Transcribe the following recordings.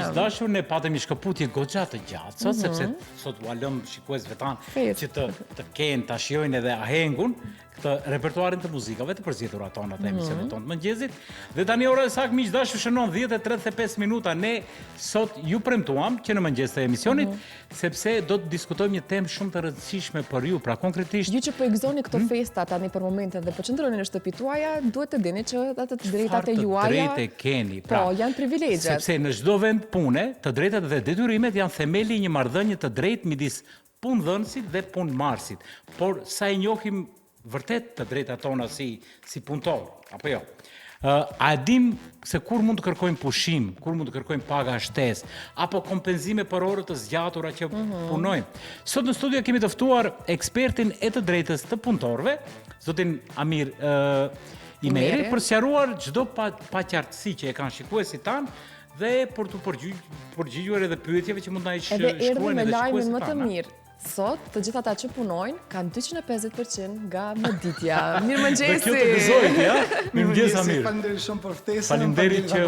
miqdashur, ne patëm një shkëputje goxha të gjatë, sot, sepse sot u alëm shikuesve tanë që të kenë, të shijojnë edhe ahengun, këtë repertuarin të muzikave të përzgjedhura tona të emisionit tonë të mëngjesit. Dhe tani ora e saktë miqdashur shënon 10:35 minuta. Ne sot ju premtuam që në mëngjes të emisionit, sepse do të diskutojmë një temë shumë të rëndësishme për ju, pra konkretisht. Ju që po i gëzoni këto festa tani për momentin dhe po qëndroni në shtëpitë tuaja, duhet të dini që ato të drejtat e juaja. Drejtë keni, pra. Po, janë privilegje. Sepse në çdo vend pune, të drejtat dhe detyrimet janë themeli i një marrëdhënie të drejtë midis punëdhënësit dhe punëmarrësit. Por sa e njohim vërtet të drejtat tona si punëtor, apo jo? A dim se kur mund të kërkojmë pushim, kur mund të kërkojmë paga shtesë, apo kompenzime për orët të zgjatura që punojmë? Sot në studio kemi të ftuar ekspertin e të drejtës të punëtorëve, zotin Amir Imeri, për sqaruar çdo paqartësi që e kanë shikuesit tanë dhe për të përgjigjuar edhe pyetjeve që mund na shkruajnë edhe erdhëm me lajmin më të tanë. mirë. Sot, të gjithë ata që punojnë, kanë 250% nga mëditja. Mirëmëngjesi! Dhe kjo të gëzojnë, ja? Mirëmëngjes, Amir. Faleminderit shumë për ftesën. Faleminderit që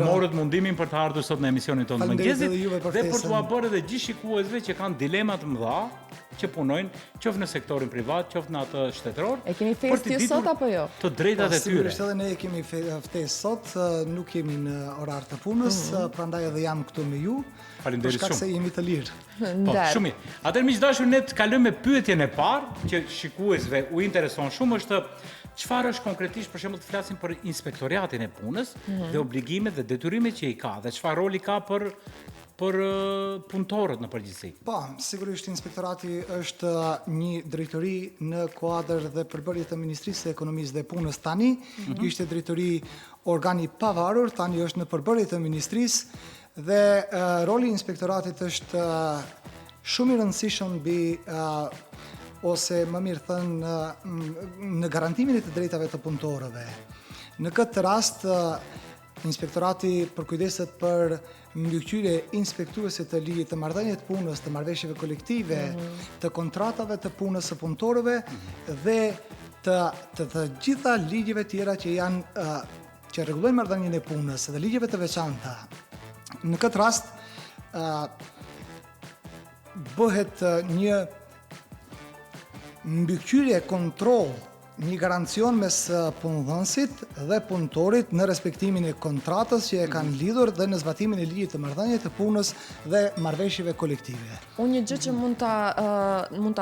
morët mundimin për të ardhur sot në emisionin tonë të mëngjesit dhe për t'u bërë edhe gjithë shikuesve që kanë dilema të mëdha që punojnë, qoftë në sektorin privat, qoftë në atë shtetëror. E kemi festë sot apo jo? Të drejtat e tyre. Sigurisht edhe ne kemi ftesë sot, nuk jemi në orar të punës, prandaj edhe jam këtu me ju. Faleminderit shumë. Për shkak se jemi të lirë. Po, shumë mirë. Atëherë miqdashur, ne të kalojmë me pyetjen e parë që shikuesve u intereson shumë është çfarë është konkretisht, për shembull, të flasim për inspektoriatin e punës dhe obligimet dhe detyrimet që i ka dhe çfarë roli ka për punëtorët në përgjithësi. Po, sigurisht inspektorati është një drejtori në kuadër dhe përbërje të Ministrisë së Ekonomisë dhe Punës tani, ishte drejtori organi pavarur, tani është në përbërje të Ministrisë dhe roli i inspektoratit është shumë i rëndësishëm ose më mirë thënë në garantimin e të drejtave të punëtorëve. Në këtë rast, inspektorati përkujdeset për mbikëqyrje inspektuese të ligjit të marrëdhënieve të punës, të marrëveshjeve kolektive, të kontratave të punës së punëtorëve dhe të gjitha ligjeve tjera që janë që rregullojnë marrëdhënien e punës dhe ligjeve të veçanta. Në këtë rast bëhet një mbikëqyrje kontroll, një garancion mes punëdhënësit dhe punëtorit në respektimin e kontratës që e kanë lidhur dhe në zbatimin e ligjit të marrëdhënieve të punës dhe marrëveshjeve kolektive. Unë një gjë që mund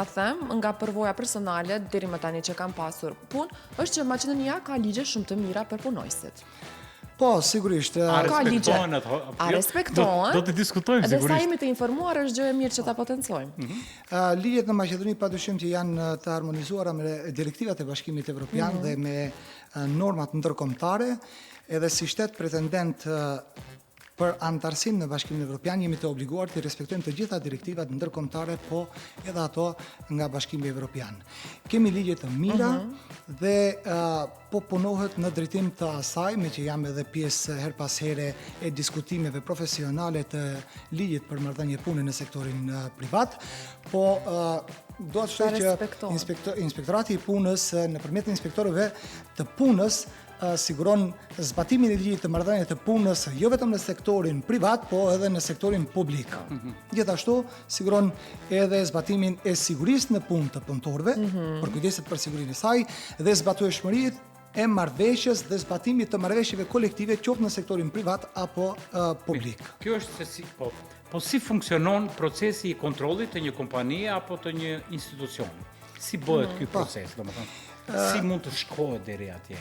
ta them nga përvoja personale deri më tani që kam pasur punë, është që Maqedonia ka ligje shumë të mira për punojësit. Po, sigurisht. A respektohen ato? A respektohen? Do të diskutojmë sigurisht. Edhe sa jemi të informuar është gjë e mirë që ta potencojmë. Ligjet në Maqedoni padyshim që janë të harmonizuara me direktivat e Bashkimit Evropian dhe me normat ndërkombëtare, edhe si shtet pretendent për antarësim në Bashkimin Evropian jemi të obliguar të respektojmë të gjitha direktivat ndërkombëtare, po edhe ato nga Bashkimi Evropian. Kemi ligje të mira dhe po punohet në drejtim të asaj, me që jam edhe pjesë her pas here e diskutimeve profesionale të ligjit për marrëdhënie pune në sektorin privat, po do të thotë që inspektorati i punës nëpërmjet inspektorëve të punës siguron zbatimin e ligjit të marrëdhënieve të punës jo vetëm në sektorin privat, po edhe në sektorin publik. Gjithashtu siguron edhe zbatimin e sigurisë në punë të punëtorëve, përkujdeset për sigurinë e saj dhe zbatueshmërinë e marrëveshjes dhe zbatimit të marrëveshjeve kolektive qoftë në sektorin privat apo publik. Kjo është se si funksionon procesi i kontrollit të një kompanie apo të një institucioni. Si bëhet ky proces, domethënë? Si mund të shkohet deri atje?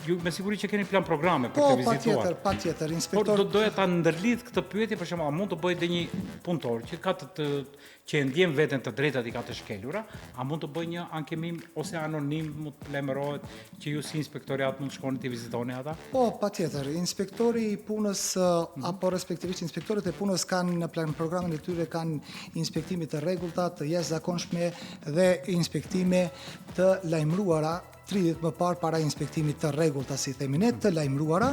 Ju me siguri që keni plan programe për të vizituar. Po, patjetër, Por doja ta ndërlidh këtë pyetje, për shembull, a mund të bëjë dhe një punëtor që ka që e ndjen veten të drejtat i ka të shkelura, a mund të bëjë një ankemim ose anonim mund të lajmërohet që ju si inspektoriat mund të shkoni të vizitoni ata? Po, patjetër, inspektori i punës apo respektivisht inspektorët e punës kanë në plan programin e tyre kanë inspektime të rregullta, të jashtëzakonshme dhe inspektime të lajmëruara 30 më parë para inspektimit të rregullta, si themi ne, të lajmëruara.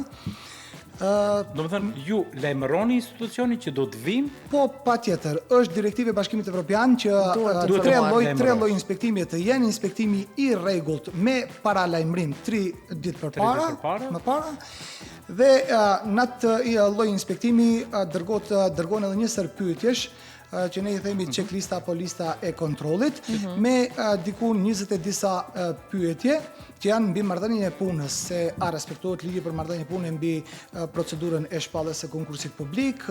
Do më thënë, ju lajmëroni institucionin që do të vinë? Po, patjetër, është direktive Bashkimit Evropian që Duhet të tre lloj inspektimi të jenë inspektimi i rregullt me paralajmërim 3 ditë më para, dhe në atë lloj inspektimi dërgohen edhe një sër pyetjesh që ne i themi checklista apo lista e kontrollit, me diku 20 e disa pyetje që janë mbi marrëdhënien e punës, se a respektohet ligji për marrëdhënien e punës, mbi procedurën e shpalljes së konkursit publik,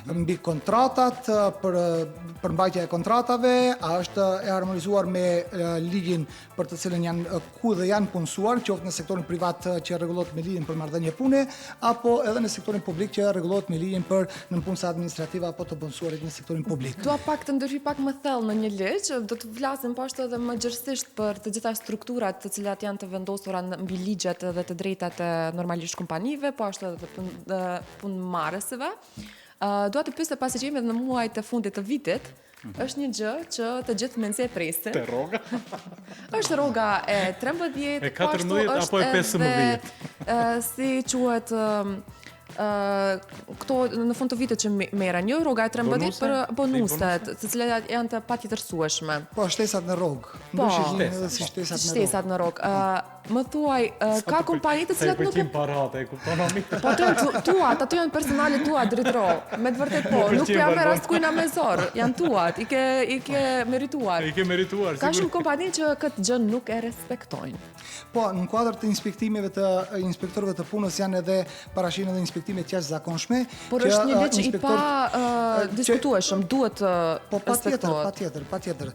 mbi kontratat, për përmbajtja e kontratave, a është e harmonizuar me ligjin për të cilën ku dhe janë punësuar, qoftë në sektorin privat që rregullohet me ligjin për marrëdhënie pune, apo edhe në sektorin publik që rregullohet me ligjin për nënpunësa administrative apo të punësuarit në sektorin publik. Dua pak të ndryshoj pak më thellë në një ligj, do të flasim poshtë edhe më gjërësisht për të gjitha strukturat të cilat janë të vendosura mbi ligjet dhe të drejtat e normalisht kompanive, po ashtu edhe të punëmarrësve. Dua të pyes pasi që jemi në muajt e fundit të vitit, është një gjë që të gjithë mendse e presin. Te rroga. Është rroga e 13, e 14 apo e 15. Si quhet këto në fund të vitit që merren një rroga e 13 për bonuset, të cilat janë të patjetërsueshme. Po, shtesat në rrogë. Po, si shtesat në rrogë. Më thuaj, ka kompani të cilat nuk e parate, e kupton mi? Po tuat, ato janë personale tuat drejtro. Me të vërtet po, nuk jam me rastkujna me zor, janë tuat, i ke merituar. I ke merituar, ka shumë kompani që këtë gjë nuk e respektojnë. Po, në kuadër të inspektimeve të inspektorëve të punës janë edhe parashin edhe inspektime të jashtëzakonshme. Por është një ligj i pa diskutueshëm, duhet respektohet. Patjetër.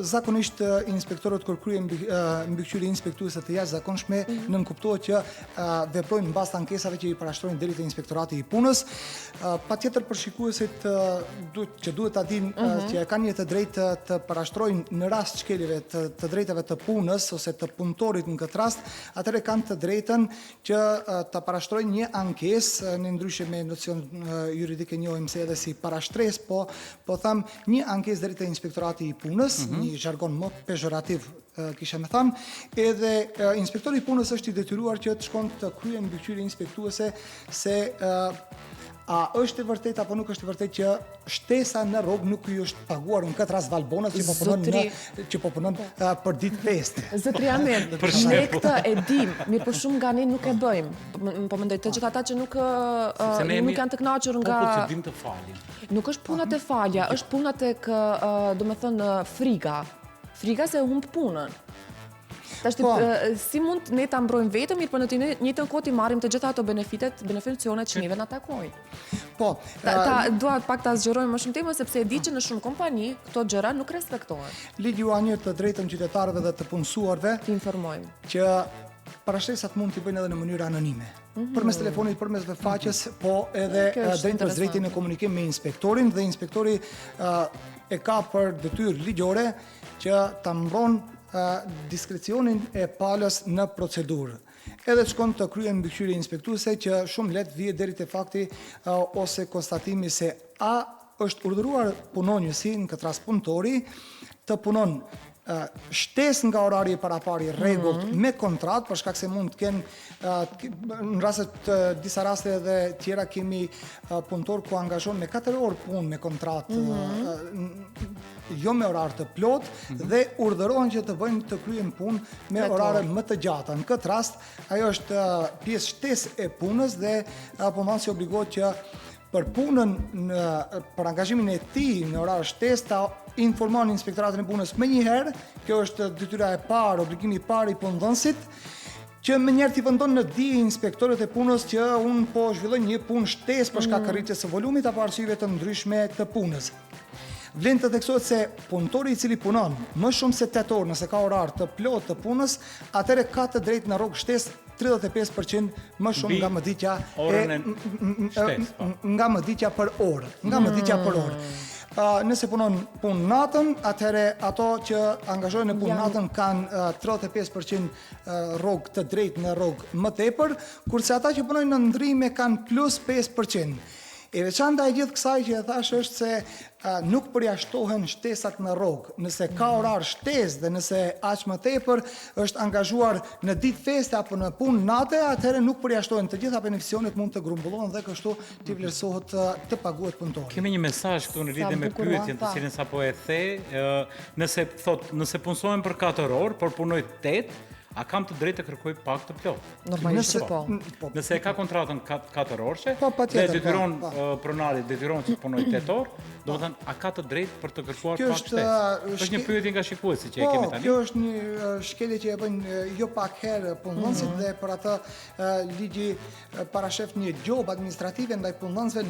Zakonisht inspektorët kur kryejnë mbikëqyrje inspektuese të jashtëzakonshme, nënkuptohet që veprojnë mbas ankesave që i parashtrojnë deri te inspektorati i punës. Patjetër për shikuesit që duhet ta dinë që kanë një të drejtë të parashtrojnë në rast shkeljeve të drejtave të punës ose të punëtorit në këtë rast, atëherë kanë të drejtën që ta parashtrojnë një ankesë, në ndryshe me nocion juridik e njohim se edhe si parashtresë, po tham një ankesë deri te inspektorati i punës, një jargon më pejorativ kisha me thënë, edhe inspektori i punës është i detyruar që të shkon të kryejë mbikëqyrje inspektuese se a është e vërtetë apo nuk është e vërtetë që shtesa në rrogë nuk i është paguar në këtë rast valbonës që po punon për ditë feste. Zotri Ahmed, ne këtë e dim, mirë po shumë nga ne nuk e bëjmë. Po mendoj të gjithë ata që nuk janë të kënaqur nga procedim të falin. Nuk është puna të falja, është puna tek, domethënë friga. Friga se humb punën. Si mund ne ta mbrojmë vetëm, mirë po në të njëjtën kohë i marrim të gjitha ato beneficionet që neve na takojnë. Po, dua pak ta zgjerojmë më shumë temën sepse e di që në shumë kompani këto gjëra nuk respektohen. Ligji u anjër të drejtën qytetarëve dhe të punësuarve Të informojmë që parashtesat mund t'i bëjnë edhe në mënyrë anonime. Përmes telefonit, përmes faqes, po edhe drejtin në komunikim me inspektorin, dhe inspektori e ka për detyrë ligjore që ta mbron diskrecionin e palës në procedurë. Edhe shkon të kryen mbikëqyrje inspektuese që shumë lehtë vije deri te fakti ose konstatimi se a është urdhëruar punonjësi, në këtë rast punëtori, të punon shtesë nga orari i parapari rregullt me kontratë, për shkak se mund të kenë në rastet disa raste edhe tjera kemi punëtor ku angazhon me 4 orë punë me kontratë, jo me orar të plot, dhe urdhërohen që të bëjnë të kryen punë me orare më të gjata. Në këtë rast ajo është pjesë shtesë e punës dhe punonësi obligohet që për punën, për angazhimin e tij në orar shtesë ta informon inspektoratin e punës më njëherë, kjo është detyra e parë, obligimi i parë i punëdhënësit, që më njerë t'i vendon në dije inspektorët e punës që unë po zhvilloj një punë shtesë për shkak rritjes së volumit apo arsyeve të ndryshme të punës. Vlen të theksohet se punëtori i cili punon më shumë se 8 orë, nëse ka orar të plot të punës, atëherë ka të drejtë në rrogë shtesë 35% më shumë nga mëditja për orë. Nga mëditja për orë. Nëse punon punë natën, atëherë ato që angazhohen në punë natën kanë 35% rrogë të drejtë në rrogë më tepër, kurse ata që punojnë në ndrime kanë plus 5%. E veçanta e gjithë kësaj që e thash është se nuk përjashtohen shtesat në rrogë. Nëse ka orar shtesë dhe nëse aq më tepër është angazhuar në ditë feste apo në punë nate, atëherë nuk përjashtohen. Të gjitha beneficionet mund të grumbullohen dhe kështu t'i vlerësohet të paguhet punëtori. Kemi një mesazh këtu në lidhje me pyetjen të cilën sapo e the, nëse punësojmë për 4 orë, por punoj 8, a kam të drejtë të kërkoj pak të plot? Normalisht po. Nëse e ka kontratën 4 orëshe, Po, patjetër, dhe detyron po. pronari detyron që të punoj 8 orë, domethënë a ka të drejtë për të kërkuar Kjo pak shtesë? Është një pyetje nga shikuesi që e kemi tani. Kjo është një shkelje që e bëjnë jo pak herë punëdhënësit dhe për atë ligji parashef një gjobë administrative ndaj punëdhënësve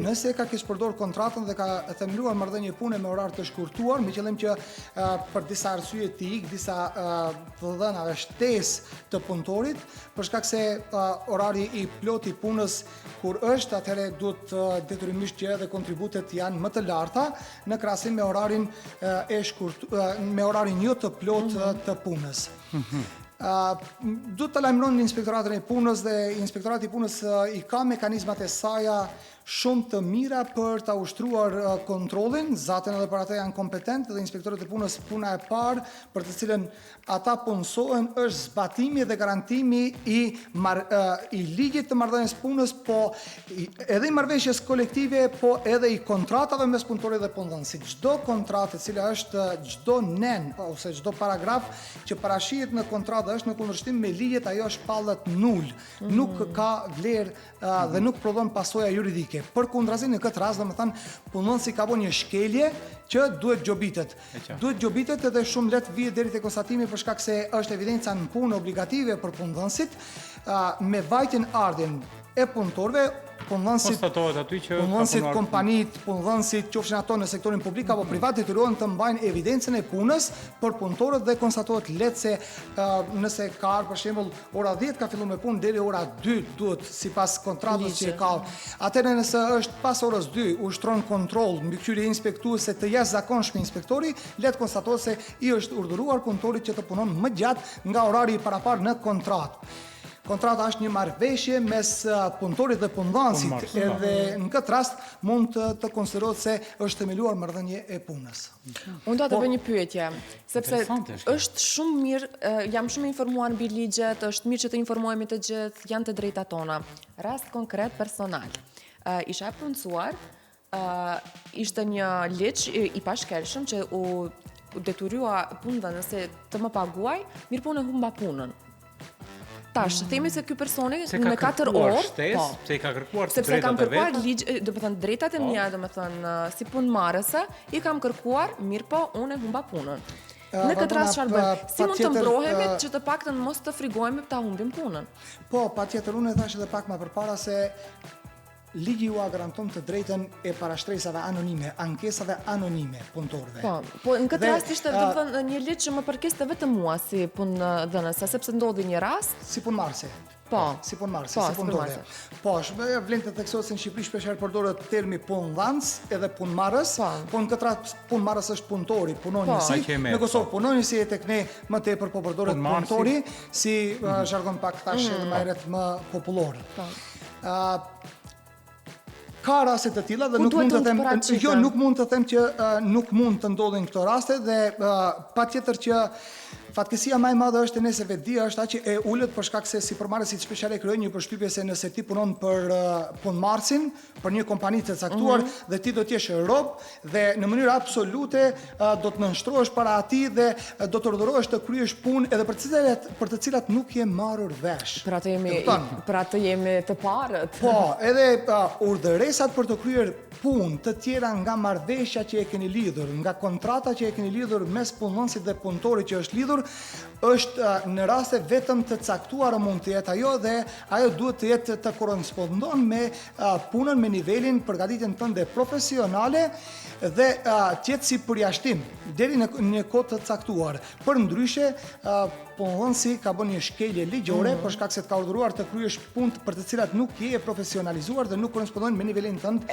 nëse ka keq përdor kontratën dhe ka themeluar marrëdhënie pune me orar të shkurtuar, me qëllim që për disa arsye të ikë disa të dhënave shtesë të punëtorit, për shkak se orari i plot i punës kur është, atëherë duhet detyrimisht që edhe kontributet janë më të larta në krahasim me orarin me orarin jo të plot të punës. Duhet të lajmëron Inspektoratin e Punës dhe Inspektorati i Punës i ka mekanizmat e saja shumë të mira për ta ushtruar kontrollin, zaten edhe për ata janë kompetent dhe inspektorët e punës puna e parë për të cilën ata punësohen është zbatimi dhe garantimi i ligjit të marrëdhënies punës, po edhe i marrëveshjes kolektive, po edhe i kontratave mes punëtorit dhe punëdhënësit. Çdo kontratë e cila është çdo nen ose çdo paragraf që parashihet në kontratë është në kundërshtim me ligjet, ajo shpallet nul. Nuk ka vlerë dhe nuk prodhon pasoja juridike. Përkundrazi në këtë rast, domethënë, punëdhënësi ka bën një shkelje që duhet gjobitet. Duhet gjobitet edhe shumë lehtë vihet deri te konstatimi për shkak se është evidenca në punë obligative për punëdhënësit me vajtjen ardhjen e punëtorëve. Punëdhënësit, kompanitë, punëdhënësit, qofshin ato në sektorin publik apo privat, detyrohen të mbajnë evidencën e punës për punëtorët dhe konstatohet lehtë se nëse ka për shembull ora 10 ka filluar me punë deri ora 2 duhet sipas kontratës që ka. Atëherë nëse është pas orës 2 ushtron kontroll mbikëqyrje inspektuese të jashtëzakonshme inspektori, lehtë konstatohet se i është urdhëruar punëtorit që të punon më gjatë nga orari i parapar në kontratë. Kontrata është një marrëveshje mes punëtorit dhe punëdhënësit, edhe në këtë rast mund të konsiderohet se është themeluar marrëdhënie e punës. Unë do të bëj një pyetje, sepse është shumë mirë, jam shumë informuar mbi ligjet, është mirë që të informohemi të gjithë, janë të drejtat tona. Rast konkret personal. Isha e punësuar, ishte një ligj i pashkelshëm që u detyrua punëdhënëse të më paguaj, mirëpo në humba punën. Tash, themi se ky personi në 4 orë, se i ka kërkuar sepse kam kërkuar ligj, do të thënë drejtat e mia, do të thënë si punëmarrëse, i kam kërkuar, mirëpo unë e humba punën. Në këtë rast çfarë bëjmë? Si mund të mbrohemi që të paktën mos të frigojmë ta humbim punën? Po, patjetër unë e thash edhe pak më përpara se ligji ju garanton të drejtën e parashtresave anonime, ankesave anonime punëtorëve. Po në këtë rast ishte do të thënë një ligj që më përkiste vetëm mua si punëdhënëse, sepse ndodhi një rast si punëmarrëse. Si punëmarrëse, si punëtore. Po, vlen të theksohet se në Shqipëri shpesh herë përdoret termi punëdhënës edhe punëmarrës, po në këtë rast punëmarrës është punëtori, punon njësi. Në Kosovë punon njësi e tek ne më tepër po përdoret punëtori, si jargon pak tash edhe më herët më popullor. Ka raste të tilla dhe nuk mund të them që nuk mund të ndodhin këto raste dhe patjetër që fatkesia më e madhe është e nëse vetdia është ajo që e ulët për shkak se sipërmarrësit shpeshherë krijojnë një përshtypje se nëse ti punon për punëmarrësin, për një kompani të caktuar dhe ti do të jesh rob dhe në mënyrë absolute do të nënshtrohesh para atij dhe do të urdhërohesh të kryesh punë edhe për të cilat nuk je marrur vesh. Për atë jemi të parët. Po, edhe urdhëresat për të kryer punë të tjera nga marrëveshja që e keni lidhur, nga kontrata që e keni lidhur mes punëdhënësit dhe punëtorit që është lidhur, është në raste vetëm të caktuara mund të jetë ajo dhe ajo duhet të jetë të korrespondon me punën, me nivelin përgatitjen tënde profesionale dhe të jetë si përjashtim deri në një kohë të caktuar. Përndryshe, punëdhënësi ka bën një shkelje ligjore për shkak se të ka urdhëruar të kryesh punë për të cilat nuk je profesionalizuar dhe nuk korrespondojnë me nivelin tënd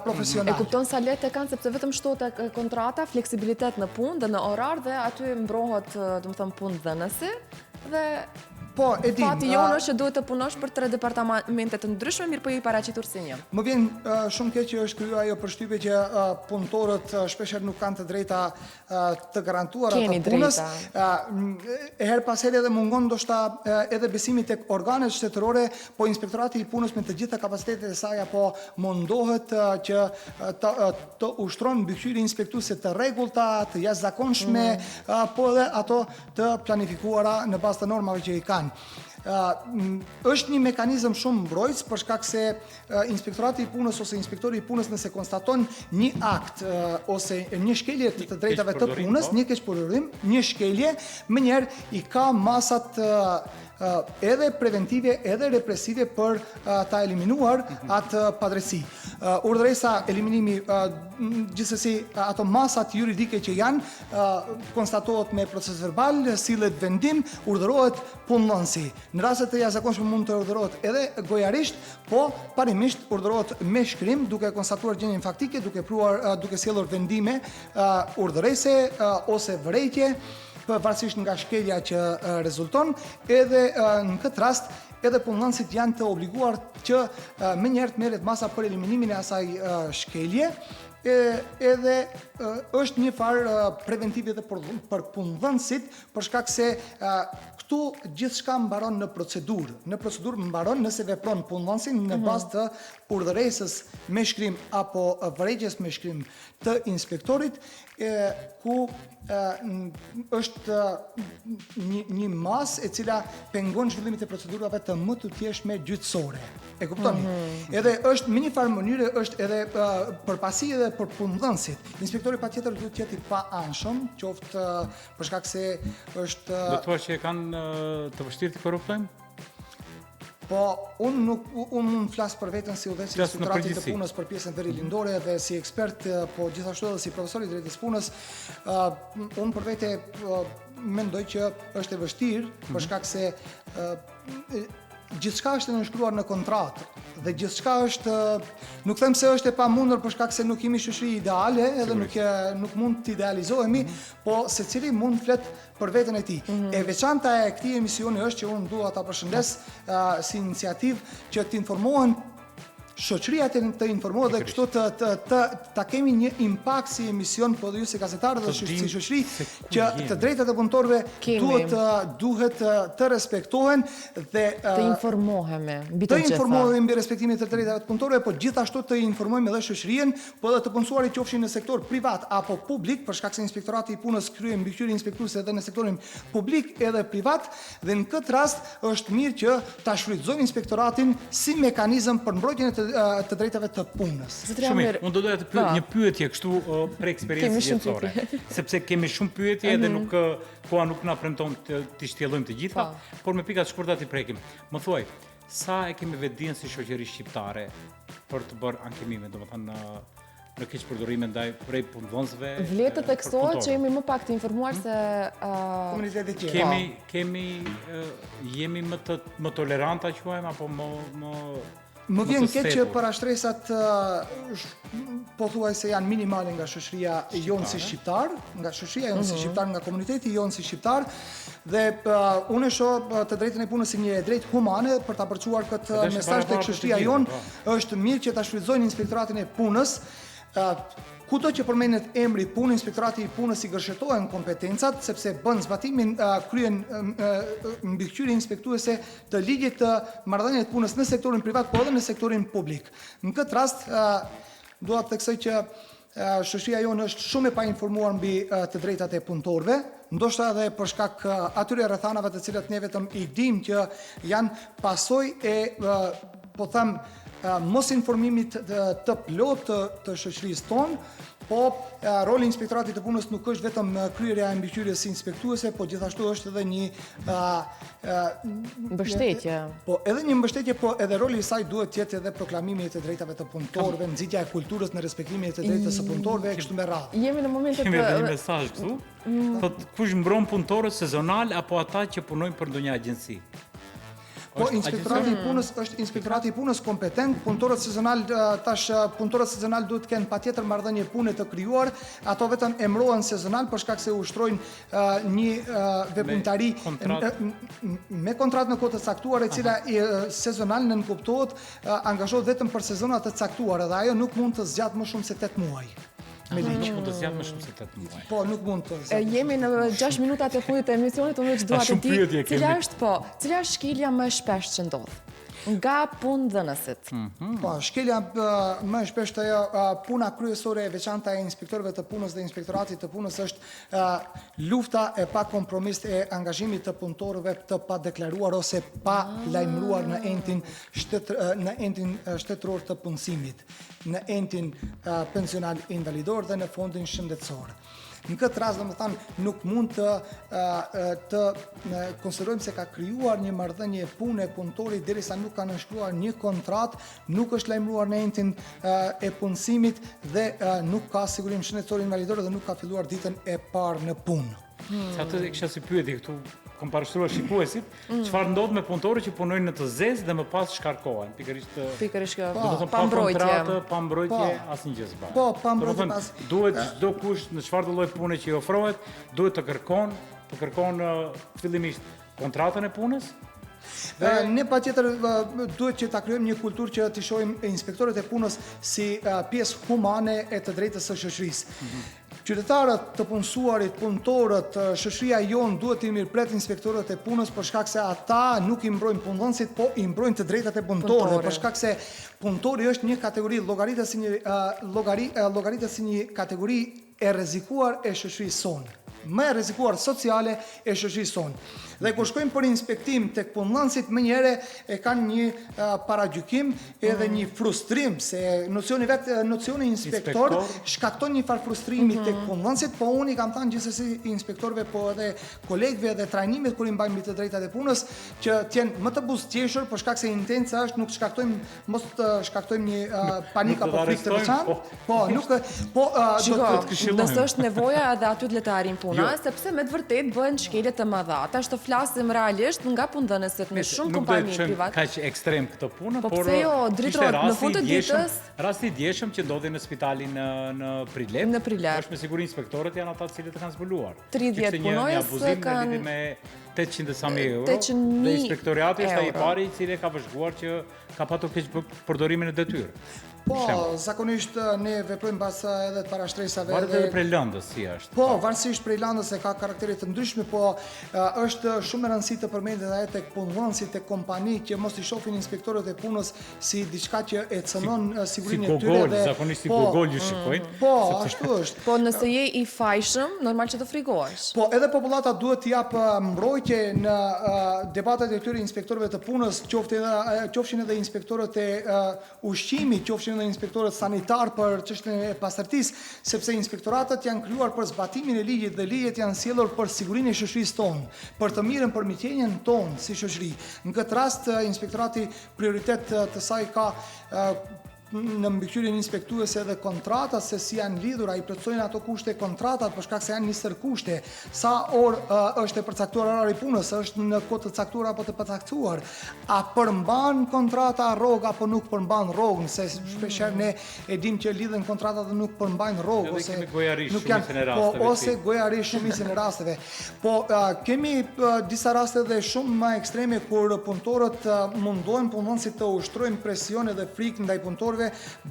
profesional. E kupton sa lehtë kanë sepse vetëm shtohet kontrata, fleksibilitet në punë dhe në orar dhe aty mbrohet, domethënë punëdhënësi dhe Po, e dim. Fati jonë është që duhet të punosh për 3 departamente të ndryshme, mirë po i paraqitur si një. Më vjen shumë keq që është kryer ajo përshtypje që punëtorët shpeshherë nuk kanë të drejta të garantuara Keni të punës. drejta. Her pas here edhe mungon ndoshta edhe besimi tek organet shtetërore, po Inspektorati i Punës me të gjitha kapacitetet e saj apo mundohet që të ushtron mbikëqyrje inspektuese të rregullta, të jashtëzakonshme, po edhe ato të planifikuara në bazë të normave që i kanë. Është një mekanizëm shumë mbrojtës për shkak se Inspektorati i Punës ose Inspektori i Punës nëse konstaton një akt ose një shkelje të drejtave të punës, një keqpërdorim, një shkelje, mënyrë i ka masat edhe preventive edhe represive për ta eliminuar atë padrejtësi. Urdhëresa eliminimi gjithsesi ato masat juridike që janë konstatohet me proces verbal, sillet vendim, urdhërohet punëdhënësi. Në raste të jashtëzakonshme mund të urdhërohet edhe gojarisht, po parimisht urdhërohet me shkrim duke konstatuar gjendjen faktike, duke sjellur vendime urdhërese ose vërejtje pavarësisht nga shkelja që rezulton, edhe në këtë rast edhe punëdhënësit janë të obliguar që menjëherë të merret masa për eliminimin e asaj shkelje, edhe është një farë preventive edhe për punëdhënësit, për shkak se këtu gjithçka mbaron në procedurë. Në procedurë mbaron nëse vepron punëdhënësi në bazë të urdhëresës me shkrim apo vërejtjes me shkrim të inspektorit, ku është një masë e cila pengon zhvillimit e procedurave të më të thjeshme gjyqësore. E kuptoni? Edhe është në një farë mënyrë është edhe përpasi edhe për punëdhënësit. Inspektori patjetër duhet të jetë i paanshëm, qoftë për shkak se është Do thua që e kanë të vështirë të korruptojnë? Po, unë nuk flas për veten si udhëheqës i Inspektoratit të Punës për pjesën verilindore dhe si ekspert, po gjithashtu edhe si profesor i drejtës punës, unë për vete mendoj që është e vështirë për shkak se gjithçka është nënshkruar në kontratë dhe gjithçka është, nuk them se është e pamundur për shkak se nuk jemi shoqëri ideale, edhe nuk mund të idealizohemi, po secili mund flet për veten e tij. E veçanta e këtij emisioni është që unë dua ta përshëndes si iniciativë që të informohen shoqëria të informohet dhe kështu ta kemi një impakt si emision, po dhe ju si gazetarë dhe si shoqëri, që të drejtat e punëtorëve duhet të respektohen dhe të informohemi mbi të të gjitha. informohemi mbi respektimin të drejtave të punëtorëve, po gjithashtu të informojmë edhe shoqërinë, po dhe të punësuarit qofshin në sektor privat apo publik, për shkak se Inspektorati i Punës kryen mbikëqyrje inspektuese edhe në sektorin publik edhe privat, dhe në këtë rast është mirë që ta shfrytëzojmë inspektoratin si mekanizëm për mbrojtjen e të drejtave të punës. Shumë mirë, unë do doja të pyet një pyetje kështu për eksperiencë jetësore, sepse kemi shumë pyetje dhe koha nuk na premton të shtjellojmë të gjitha, por me pika të shkurta t'i prekim. Më thuaj, sa e kemi vetdijen si shoqëri shqiptare për të bërë ankemime, domethënë në keqpërdorime ndaj prej punëdhënësve? Vlet të tekstohet që jemi më pak të informuar se komunitetet tjera. Jemi më toleranta quajmë apo më Më vjen keq që parashtresat pothuajse janë minimale nga shoqëria jonë si shqiptar, nga shoqëria jonë si shqiptar, nga komuniteti jonë si shqiptar, dhe unë e shoh të drejtën e punës si një drejtë humane për ta përçuar këtë mesazh tek shoqëria jonë. Është mirë që ta shfrytëzojnë Inspektoratin e Punës. Kudo që përmendet emri punë, Inspektorati i Punës i gërshetohen kompetencat, sepse bën zbatimin, kryen mbikëqyrje inspektuese të ligjit të marrëdhënieve të punës në sektorin privat, po edhe në sektorin publik. Në këtë rast, dua të theksoj që shoqëria jonë është shumë e painformuar mbi të drejtat e punëtorëve, ndoshta edhe për shkak atyre rrethanave të cilat ne vetëm i dim që janë pasojë e, po them, mos informimit të plot të shoqërisë tonë, po roli Inspektoratit të Punës nuk është vetëm kryerja e mbikëqyrjes inspektuese, po gjithashtu është edhe një mbështetje. Po edhe një mbështetje, po edhe roli i saj duhet të jetë edhe proklamimi i të drejtave të punëtorëve, nxitja e kulturës në respektimin e të drejtave të punëtorëve, kështu me radhë. Jemi në momentet Kemi edhe një mesazh këtu. Thotë kush mbron punëtorët sezonal apo ata që punojnë për ndonjë agjenci? Po, inspektorati i punës është inspektorati i punës kompetent, punëtorët sezonal punëtorët sezonal duhet të kenë patjetër marrëdhënie pune të krijuar, ato vetëm emërohen sezonal për shkak se ushtrojnë një veprimtari me kontratë në kohë të caktuar, e cila sezonal nënkuptohet angazhohet vetëm për sezona të caktuara dhe ajo nuk mund të zgjatë më shumë se 8 muaj. Me ligj. Mund të zgjatë më shumë se 8 muaj. Po, nuk mund të zgjatë. Jemi në 6 minutat e fundit të emisionit, unë që dua të di cila është shkelja më e shpeshtë që ndodh nga punëdhënësit. Po, shkelja më e shpeshtë ajo puna kryesore e veçanta e inspektorëve të punës dhe inspektoratit të punës është lufta e pa kompromis e angazhimit të punëtorëve të pa deklaruar ose pa lajmëruar në entin shtetëror të punësimit, në entin pensional invalidor dhe në fondin shëndetësor. Në këtë rast, domethënë, nuk mund të konsiderojmë se ka krijuar një marrëdhënie pune punëtori derisa nuk ka nënshkruar një kontratë, nuk është lajmëruar në entin e punësimit dhe nuk ka sigurim shëndetësor invalidor dhe nuk ka filluar ditën e parë në punë. Sa të kisha si pyetje këtu, kam parashtruar shikuesit, çfarë ndodh me punëtorët që punojnë në të zezë dhe më pas shkarkohen, Pikërisht pa kontratë, pa mbrojtje, asnjë gjë s'bën. Po, pa mbrojtje pas. Duhet çdo kush në çfarëdo lloj pune që i ofrohet, duhet të kërkon fillimisht kontratën e punës. Ne patjetër duhet që ta krijojmë një kulturë që t'i shohim inspektorët e punës si pjesë humane e të drejtës së shoqërisë. Qytetarët të punësuarit, punëtorët, shoqëria jonë duhet të mirëpret inspektorët e punës për shkak se ata nuk i mbrojnë punëdhënësit, po i mbrojnë të drejtat e punëtorëve, për shkak se punëtori është një kategori llogaritet si një kategori e rrezikuar e shoqërisë sonë, më e rrezikuar sociale e shoqërisë sonë. Dhe kur shkojmë për inspektim tek punëdhënësit, mëngjherë e kanë një paragjykim edhe një frustrim se nocioni inspektor shkakton një farë frustrimi tek punëdhënësit, po unë i kam thënë gjithsesi inspektorëve, po edhe kolegëve dhe trajnimet kur i mbajnë mbi të drejtat e punës që të jenë më të buzëqeshur për shkak se intenca është mos të shkaktojmë një panik apo frikë të veçantë. Po, nëse është nevoja edhe aty le të arrijmë puna, sepse me të vërtetë bëhen shkelje të mëdha. Tash të flasim realisht nga punëdhënësit me shumë kompani private. Nuk do të kaq ekstrem këtë punë, por pse jo, dritrohet në fund të ditës. Rasti i djeshëm që ndodhi në spitalin në Prilep. Në Prilep. Është me siguri inspektorët janë ata të cilët e kanë zbuluar. 30 punojës kanë me 800.000 euro. Dhe inspektoriati është ai i pari i cili ka vëzhguar që ka patur keq përdorimin e detyrë. Po, zakonisht ne veprojmë pas edhe të parashtresave. Varet edhe prej lëndës si është. Po, varësisht prej lëndës e ka karaktere të ndryshme, po është shumë e rëndësishme të përmendet edhe tek punëdhënësit, tek kompani që mos i shohin inspektorët e punës si diçka që e cënon sigurinë e tyre dhe zakonisht si gogol ju shikojnë. Po, ashtu është. Po, nëse je i fajshëm, normal që të frigohesh. Po, edhe popullata duhet të jap mbrojtje në debatet e tyre inspektorëve të punës, qofshin edhe inspektorët e ushqimit, qofshin edhe inspektorët sanitar për çështjen e pastërtisë, sepse inspektoratët janë krijuar për zbatimin e ligjit dhe ligjet janë sjellur për sigurinë e shoqërisë tonë, për të mirën, për mirëqenien tonë si shoqëri. Në këtë rast inspektorati prioritet të saj ka në mbikëqyrjen inspektuese dhe kontrata se si janë lidhura, i plotësojnë ato kushte kontratat për shkak se janë nisër kushte, sa orë është e përcaktuar orari punës, është në kohë të caktuar apo të pacaktuar, a përmban kontrata rrogë apo nuk përmban rrogën, se shpeshherë ne e dim që lidhen kontratat dhe nuk përmbajnë rrogë ose nuk janë, ose gojari shumicën e rasteve. Po kemi disa raste dhe shumë më ekstreme kur punëtorët mundohen punëdhënësit të ushtrojnë presion edhe frikë ndaj punëtorëve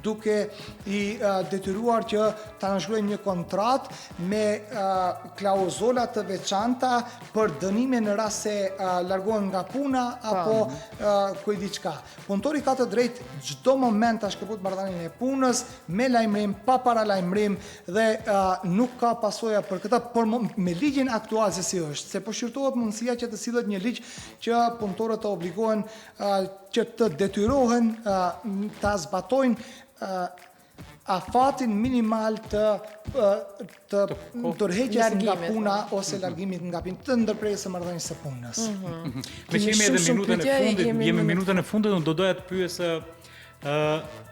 duke i detyruar që ta nënshkruajnë një kontratë me klauzola të veçanta për dënime në rast se largohen nga puna apo kuj diçka. Punëtori ka të drejtë çdo moment ta shkëput marrëdhënien e punës me lajmërim, pa paralajmërim dhe nuk ka pasojë për këtë, por me ligjin aktual se si është, se po shqyrtohet mundësia që të sillet një ligj që punëtorët të obligohen që të detyrohen ta zbatojnë afatin minimal të tërheqjes nga puna ose largimit nga punë, të ndërprerjes së marrëdhënies së punës. Me që jemi minutën e fundit, unë do doja të pyes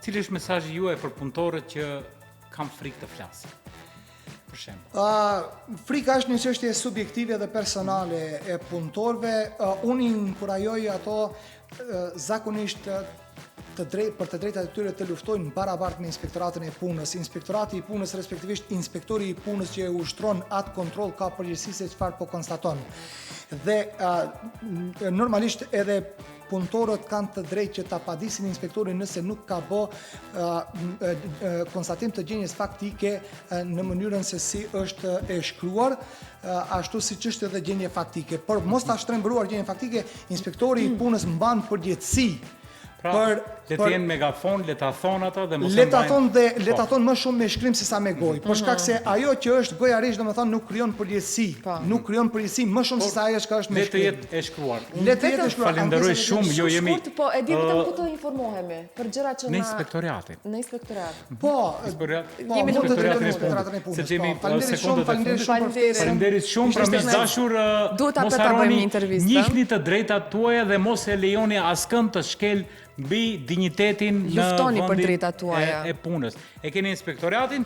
cili është mesazhi juaj për punëtorët që kanë frikë të flasin? Për shembull. Frika është një çështje subjektive dhe personale e punëtorëve. Unë inkurajoj ato zakonisht për të drejtat e tyre të luftojnë barabartë me inspektoratin e punës. Inspektorati i punës, respektivisht inspektori i punës që e ushtron atë kontroll, ka përgjegjësi se çfarë po konstaton. Dhe normalisht edhe punëtorët kanë të drejtë që ta padisin inspektorin nëse nuk ka bë konstatim të gjendjes faktike në mënyrën se si është e shkruar, ashtu siç është edhe gjendje faktike. Por mos ta shtrembëruar gjendjen faktike, inspektori i punës mban përgjegjësi. Pra, le të jenë megafon, le ta thonë ato dhe mos le ta thonë më shumë me shkrim se sa me gojë. Për shkak se ajo që është gojërisht domethënë nuk krijon përgjegjësi. Nuk krijon përgjegjësi më shumë se sa ajo që është me shkrim. Le të jetë e shkruar. Le të jetë e shkruar. Falenderoj shumë, jo jemi Po, e di vetëm ku të informohemi për gjëra që në inspektoriatin. Në inspektorat. Po, Jemi në inspektoratin e punës. Sepse jemi Faleminderit shumë. Pra miq dashur, mos harroni njihni të drejtat tuaja dhe mos e lejoni askënd të shkel mbi dinjitetin në Luftoni për vendin drejtat tuaja. e punës. E keni inspektoratin,